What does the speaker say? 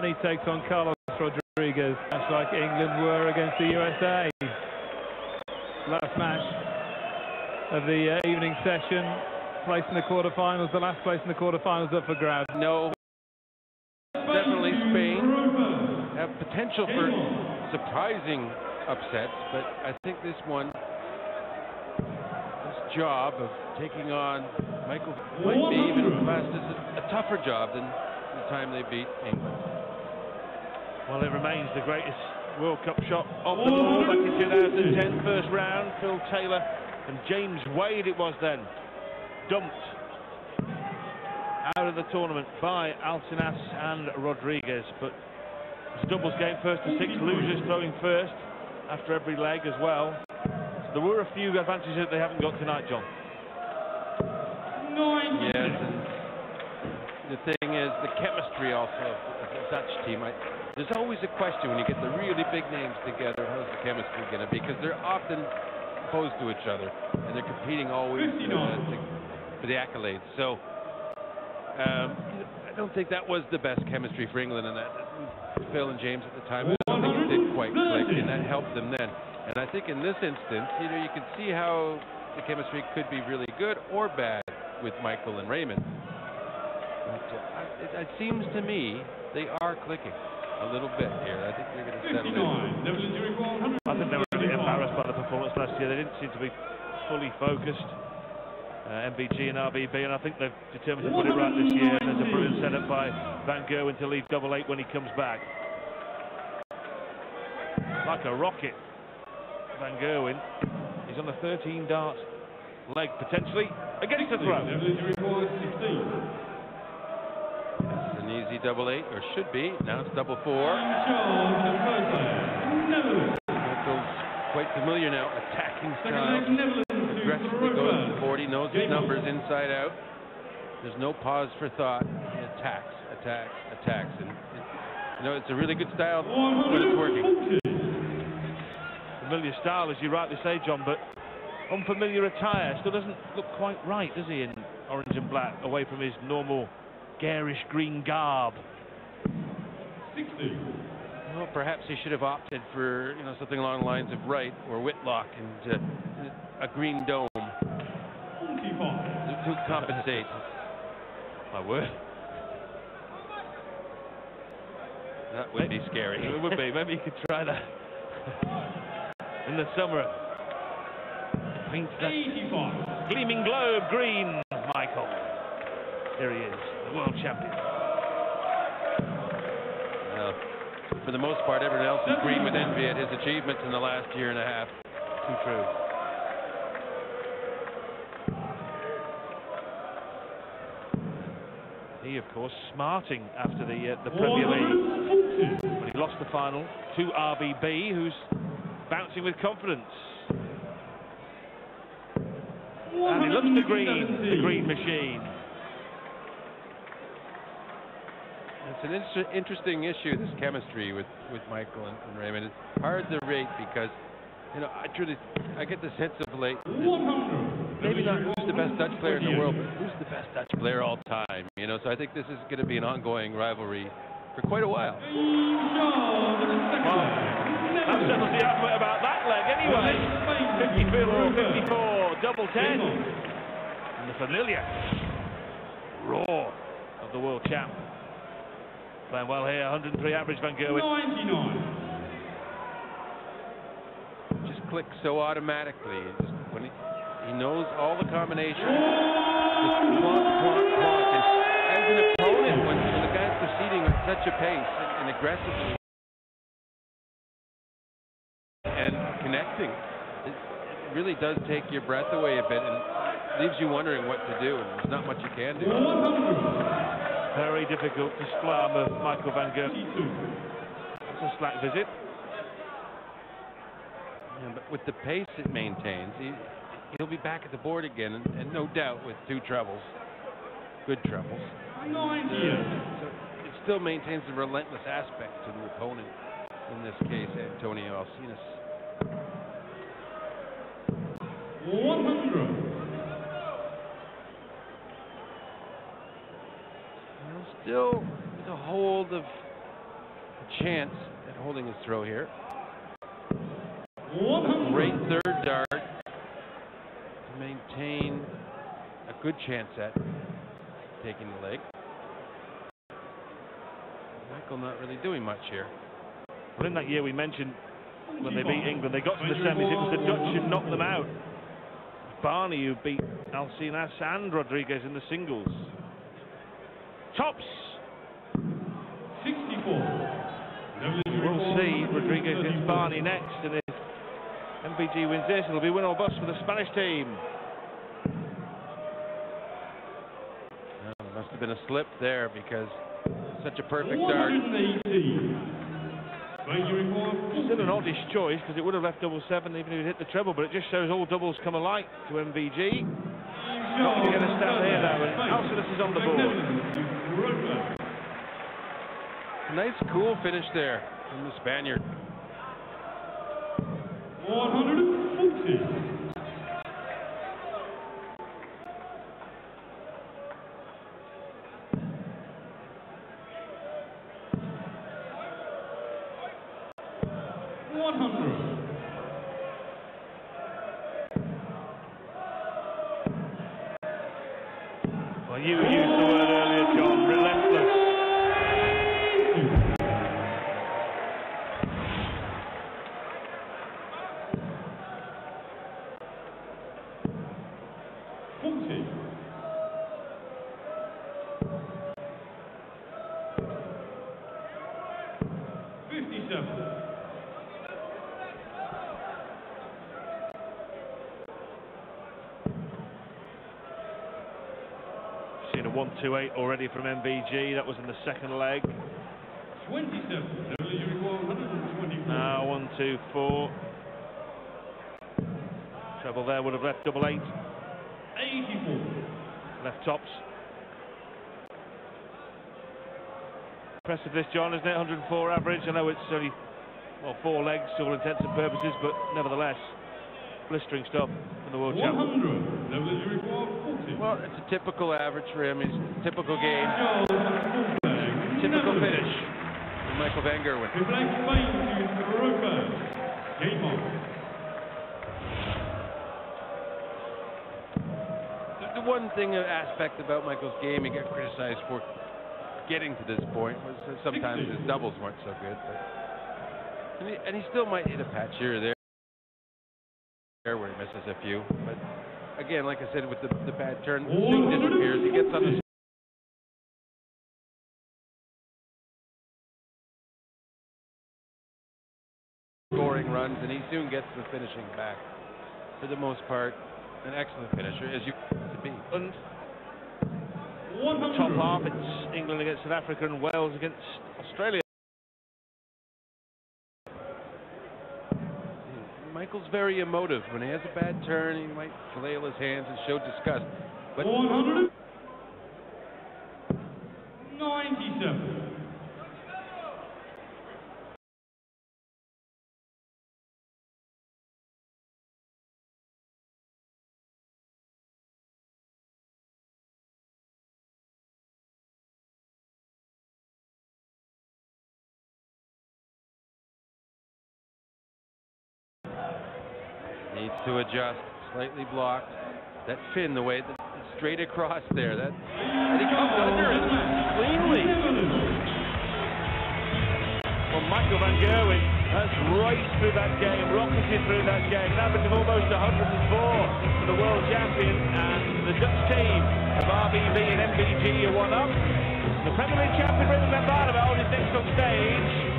Giovanni takes on Carlos Rodriguez, much like England were against the USA. Last match of the evening session, place in the quarterfinals, the last place in the quarterfinals up for grabs. No, definitely Spain have potential for surprising upsets, but I think this one, this job of taking on Michael might be even classed as a tougher job than the time they beat England. Well, it remains the greatest World Cup shot off the ball back in 2010, first round. Phil Taylor and James Wade it was then, dumped out of the tournament by Alcinas and Rodriguez. But it's a doubles game, first to six, losers throwing first after every leg as well. So there were a few advantages that they haven't got tonight, John. Yes, and the thing is the chemistry also of the Dutch team. There's always a question when you get the really big names together, how's the chemistry going to be? Because they're often opposed to each other, and they're competing always for the accolades. So I don't think that was the best chemistry for England, and that Phil and James at the time, I don't think it did quite click, and that helped them then. And I think in this instance, you can see how the chemistry could be really good or bad with Michael and Raymond. But it seems to me they are clicking a little bit here. I think they're going to settle in. I think they were a bit embarrassed by the performance last year. They didn't seem to be fully focused, MBG and RBB, and I think they've determined to put it right this year. And there's a brilliant setup by Van Gerwen to leave 8-8 when he comes back. Like a rocket, Van Gerwen. He's on the 13 dart leg potentially against the throw. It's an easy 8-8, or should be. Now it's 4-4. Michael's quite familiar now, attacking style. Aggressively goes to the board. He knows his numbers inside out. There's no pause for thought. He attacks, and it's a really good style when it's working. Familiar style, as you rightly say, John, but unfamiliar attire. Still doesn't look quite right, does he, in orange and black, away from his normal garish green garb. 60. Well, perhaps he should have opted for something along the lines of Wright or Whitlock and a green dome to compensate. My word. That would be scary. It would be. Maybe you could try that in the summer. Paint that gleaming globe green, Michael. There he is, the world champion. Well, for the most part, everyone else is green with envy at his achievements in the last year and a half. Too true. He, of course, smarting after the Premier League when he lost the final to RBB, who's bouncing with confidence. And he looks the green machine. It's an interesting issue, this chemistry with Michael and Raymond. It's hard to rate because, I get the sense of late, maybe not who's the best Dutch player in the world, but who's the best Dutch player all time. So I think this is going to be an ongoing rivalry for quite a while. Well, that settles the argument about that leg anyway. 54, double 10. And the familiar roar of the world champ. Playing well here, 103 average, Van Gerwen. 99. Just clicks so automatically. Just when he knows all the combinations. Just clock. And as an opponent, when the guy's proceeding at such a pace and aggressively and connecting, it really does take your breath away a bit and leaves you wondering what to do, and there's not much you can do. Very difficult to slam of Michael Van Gerwen. It's a slack visit. Yeah, but with the pace it maintains, he'll be back at the board again, and no doubt with 2 trebles, good trebles. So it still maintains the relentless aspect to the opponent, in this case, Gerwen-Alcinas. 100. Still the hold of chance at holding his throw here. 100. Great third dart to maintain a good chance at taking the leg. Michael not really doing much here. Well, in that year we mentioned when they beat England, they got to the semis. It was the Dutch who knocked them out. Barney who beat Alcinas and Rodriguez in the singles. Tops. 64. We'll see. Rodriguez against Barney next, and if MVG wins this, it'll be win or bust for the Spanish team. There must have been a slip there because such a perfect dart. 180. Still an oddish choice because it would have left double seven even if it hit the treble, but it just shows all doubles come alike to MVG. Not going to get a stab here though, and Alcinas is on the board. Nice cool finish there from the Spaniard. 140. Well, you used the word earlier, John, relentless. Seen a 1-2-8 already from MVG. That was in the second leg. 27. 124. Now 1-2-4. Treble there would have left double eight. 84. Left tops. Impressive this, John, isn't it? 104 average. I know it's only, well, 4 legs to all intents and purposes, but nevertheless, blistering stuff in the World Champ. 100. Well, it's a typical average for him. It's a typical game. Typical finish from Michael van Gerwen. Game on. The one thing, aspect about Michael's game he got criticized for getting to this point was that sometimes his doubles weren't so good. But, and he still might hit a patch here or there where he misses a few. But again, like I said, with the bad turn, soon disappears. He gets on the scoring runs, and he soon gets the finishing back. For the most part, an excellent finisher, as you to be. And top half, it's England against South Africa and Wales against Australia. Michael's very emotive. When he has a bad turn, he might flail his hands and show disgust. But 197. needs to adjust. Slightly blocked. That fin, the way that straight across there. And he comes under it cleanly. Well, Michael van Gerwen has raced through that game, rocketed through that game, an average of almost 104 for the world champion, and the Dutch team of RBV and MVG are one up. The Premier League champion Raymond van Barneveld is next on stage.